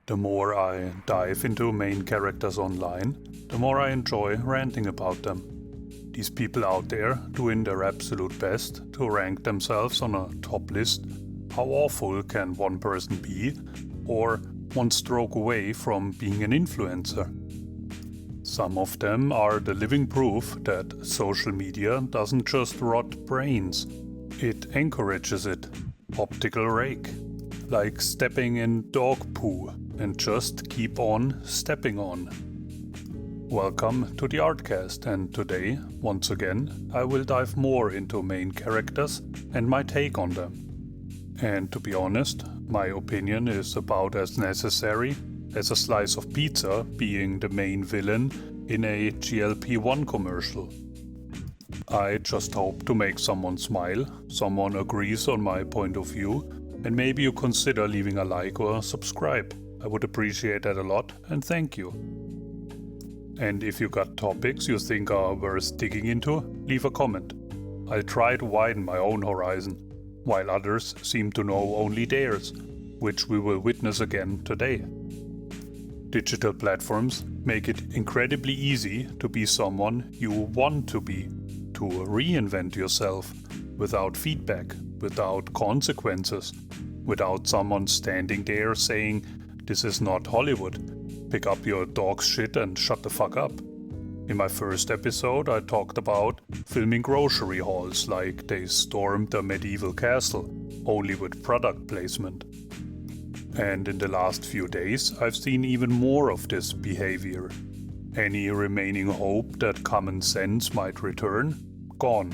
The more I dive into main characters online, the more I enjoy ranting about them. These people out there doing their absolute best to rank themselves on a top list. How awful can one person be, or one stroke away from being an influencer? Some of them are the living proof that social media doesn't just rot brains, it encourages it. Optical rake. Like stepping in dog poo and just keep on stepping on. Welcome to the Artcast, and today, once again, I will dive more into main characters and my take on them. And to be honest, my opinion is about as necessary as a slice of pizza being the main villain in a GLP-1 commercial. I just hope to make someone smile, someone agrees on my point of view, and maybe you consider leaving a like or subscribe. I would appreciate that a lot, and thank you. And if you got topics you think are worth digging into, leave a comment. I'll try to widen my own horizon, while others seem to know only theirs, which we will witness again today. Digital platforms make it incredibly easy to be someone you want to be, to reinvent yourself, without feedback, without consequences, without someone standing there saying, "This is not Hollywood, pick up your dog's shit and shut the fuck up." In my first episode I talked about filming grocery hauls like they stormed a medieval castle, only with product placement. And in the last few days I've seen even more of this behavior. Any remaining hope that common sense might return? Gone.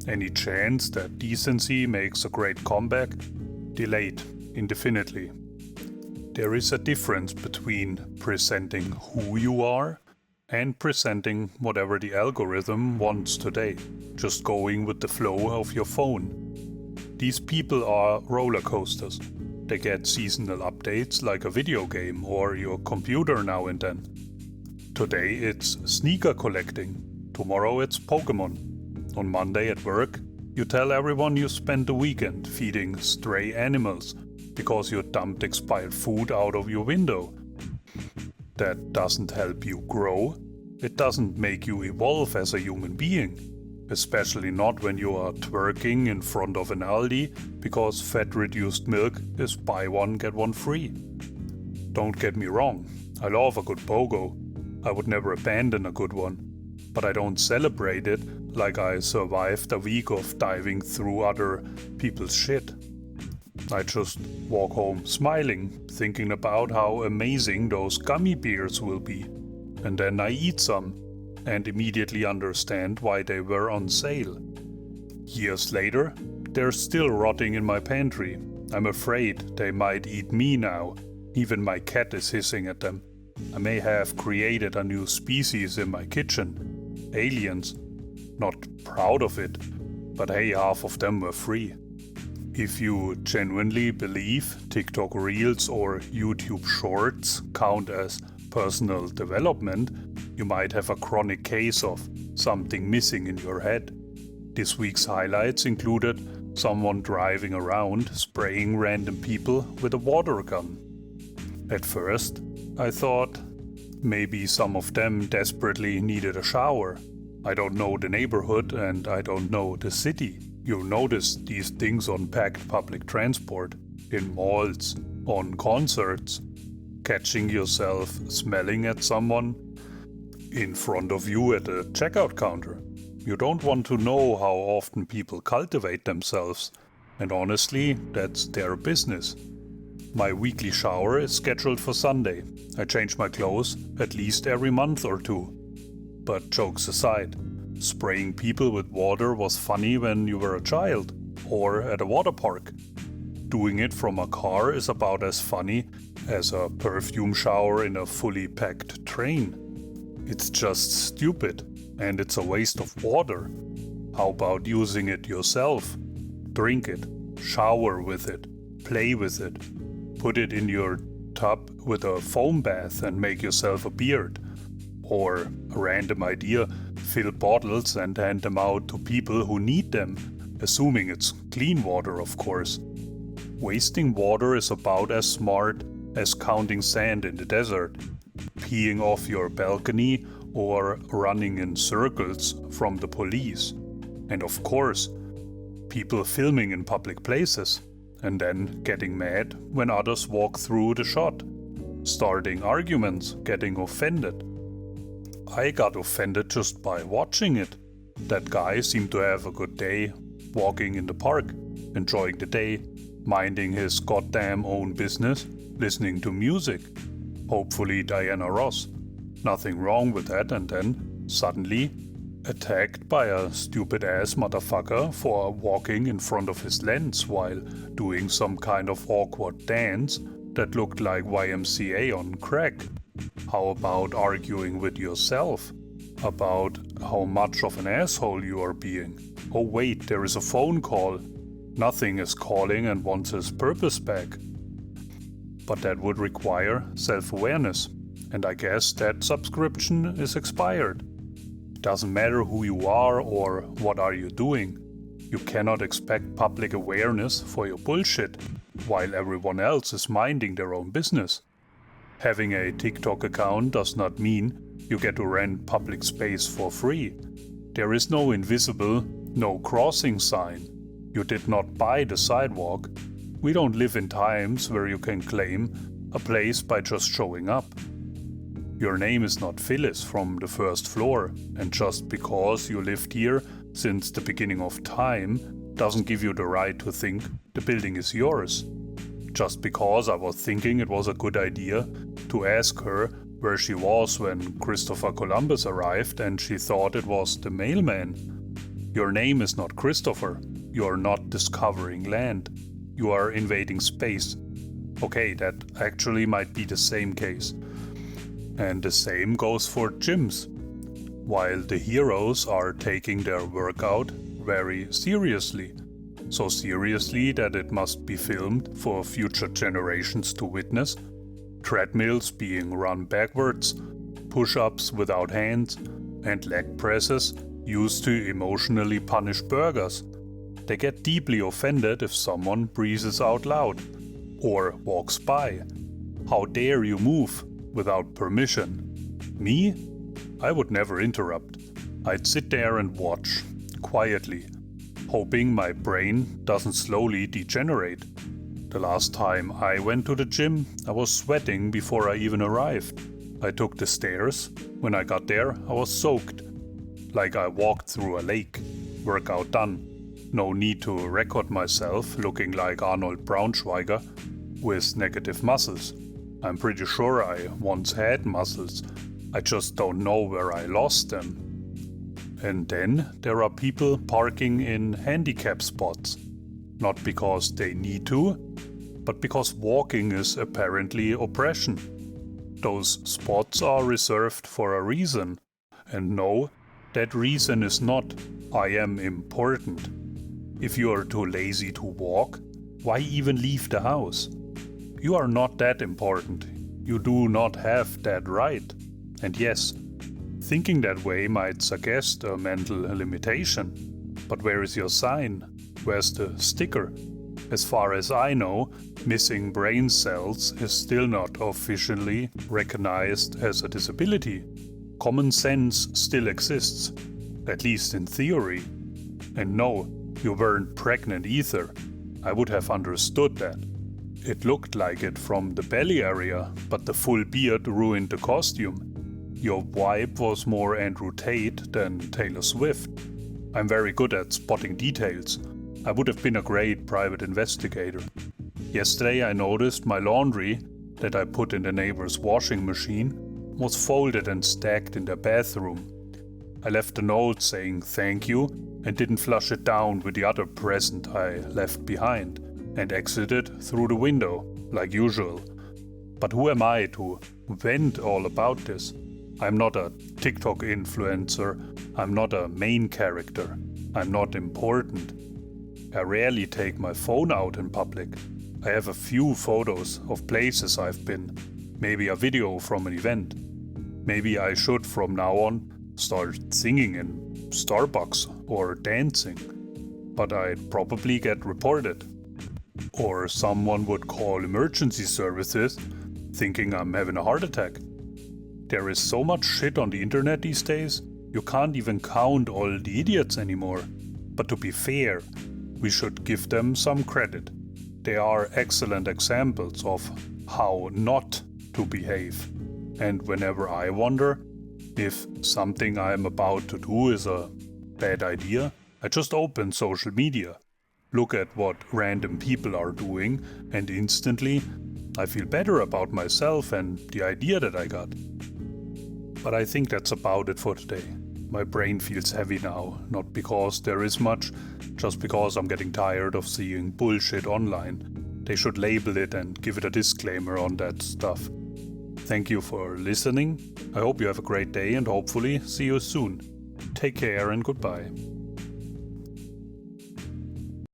Any chance that decency makes a great comeback? Delayed indefinitely. There is a difference between presenting who you are and presenting whatever the algorithm wants today, just going with the flow of your phone. These people are roller coasters. They get seasonal updates like a video game or your computer now and then. Today it's sneaker collecting, tomorrow it's Pokemon. On Monday at work, you tell everyone you spent the weekend feeding stray animals because you dumped expired food out of your window. That doesn't help you grow. It doesn't make you evolve as a human being, especially not when you are twerking in front of an Aldi because fat-reduced milk is buy one get one free. Don't get me wrong, I love a good BOGO. I would never abandon a good one. But I don't celebrate it like I survived a week of diving through other people's shit. I just walk home smiling, thinking about how amazing those gummy bears will be. And then I eat some, and immediately understand why they were on sale. Years later, they're still rotting in my pantry. I'm afraid they might eat me now. Even my cat is hissing at them. I may have created a new species in my kitchen. Aliens. Not proud of it, but hey, half of them were free. If you genuinely believe TikTok Reels or YouTube Shorts count as personal development, you might have a chronic case of something missing in your head. This week's highlights included someone driving around spraying random people with a water gun. At first, I thought maybe some of them desperately needed a shower. I don't know the neighborhood and I don't know the city. You notice these things on packed public transport, in malls, on concerts. Catching yourself smelling at someone in front of you at a checkout counter. You don't want to know how often people cultivate themselves, and honestly, that's their business. My weekly shower is scheduled for Sunday. I change my clothes at least every month or two. But jokes aside, spraying people with water was funny when you were a child, or at a water park. Doing it from a car is about as funny as a perfume shower in a fully packed train. It's just stupid, and it's a waste of water. How about using it yourself? Drink it, shower with it, play with it. Put it in your tub with a foam bath and make yourself a beard. Or, a random idea, fill bottles and hand them out to people who need them, assuming it's clean water, of course. Wasting water is about as smart as counting sand in the desert, peeing off your balcony, or running in circles from the police. And of course, people filming in public places and then getting mad when others walk through the shot, starting arguments, getting offended. I got offended just by watching it. That guy seemed to have a good day, walking in the park, enjoying the day, minding his goddamn own business, listening to music. Hopefully Diana Ross. Nothing wrong with that, and then, suddenly, attacked by a stupid-ass motherfucker for walking in front of his lens while doing some kind of awkward dance that looked like YMCA on crack. How about arguing with yourself about how much of an asshole you are being? Oh wait, there is a phone call. Nothing is calling and wants his purpose back. But that would require self-awareness, and I guess that subscription is expired. It doesn't matter who you are or what are you doing. You cannot expect public awareness for your bullshit, while everyone else is minding their own business. Having a TikTok account does not mean you get to rent public space for free. There is no invisible, no crossing sign. You did not buy the sidewalk. We don't live in times where you can claim a place by just showing up. Your name is not Phyllis from the first floor, and just because you lived here since the beginning of time doesn't give you the right to think the building is yours. Just because I was thinking it was a good idea to ask her where she was when Christopher Columbus arrived and she thought it was the mailman. Your name is not Christopher. You are not discovering land. You are invading space. Okay, that actually might be the same case. And the same goes for gyms. While the heroes are taking their workout very seriously. So seriously that it must be filmed for future generations to witness. Treadmills being run backwards, push-ups without hands, and leg presses used to emotionally punish burgers. They get deeply offended if someone breathes out loud or walks by. How dare you move without permission? Me? I would never interrupt. I'd sit there and watch, quietly, hoping my brain doesn't slowly degenerate. The last time I went to the gym, I was sweating before I even arrived. I took the stairs. When I got there, I was soaked. Like I walked through a lake. Workout done. No need to record myself looking like Arnold Braunschweiger with negative muscles. I'm pretty sure I once had muscles. I just don't know where I lost them. And then there are people parking in handicap spots. Not because they need to, but because walking is apparently oppression. Those spots are reserved for a reason. And no, that reason is not I am important. If you are too lazy to walk, why even leave the house? You are not that important. You do not have that right. And yes, thinking that way might suggest a mental limitation. But where is your sign? Where's the sticker? As far as I know, missing brain cells is still not officially recognized as a disability. Common sense still exists, at least in theory. And no, you weren't pregnant either. I would have understood that. It looked like it from the belly area, but the full beard ruined the costume. Your vibe was more Andrew Tate than Taylor Swift. I'm very good at spotting details. I would have been a great private investigator. Yesterday I noticed my laundry that I put in the neighbor's washing machine was folded and stacked in their bathroom. I left a note saying thank you and didn't flush it down with the other present I left behind and exited through the window, like usual. But who am I to vent all about this? I'm not a TikTok influencer, I'm not a main character, I'm not important. I rarely take my phone out in public. I have a few photos of places I've been, maybe a video from an event. Maybe I should from now on start singing in Starbucks or dancing, but I'd probably get reported. Or someone would call emergency services thinking I'm having a heart attack. There is so much shit on the internet these days, you can't even count all the idiots anymore. But to be fair, we should give them some credit. They are excellent examples of how not to behave. And whenever I wonder if something I'm about to do is a bad idea, I just open social media, look at what random people are doing, and instantly I feel better about myself and the idea that I got. But I think that's about it for today. My brain feels heavy now, not because there is much, just because I'm getting tired of seeing bullshit online. They should label it and give it a disclaimer on that stuff. Thank you for listening. I hope you have a great day and hopefully see you soon. Take care and goodbye.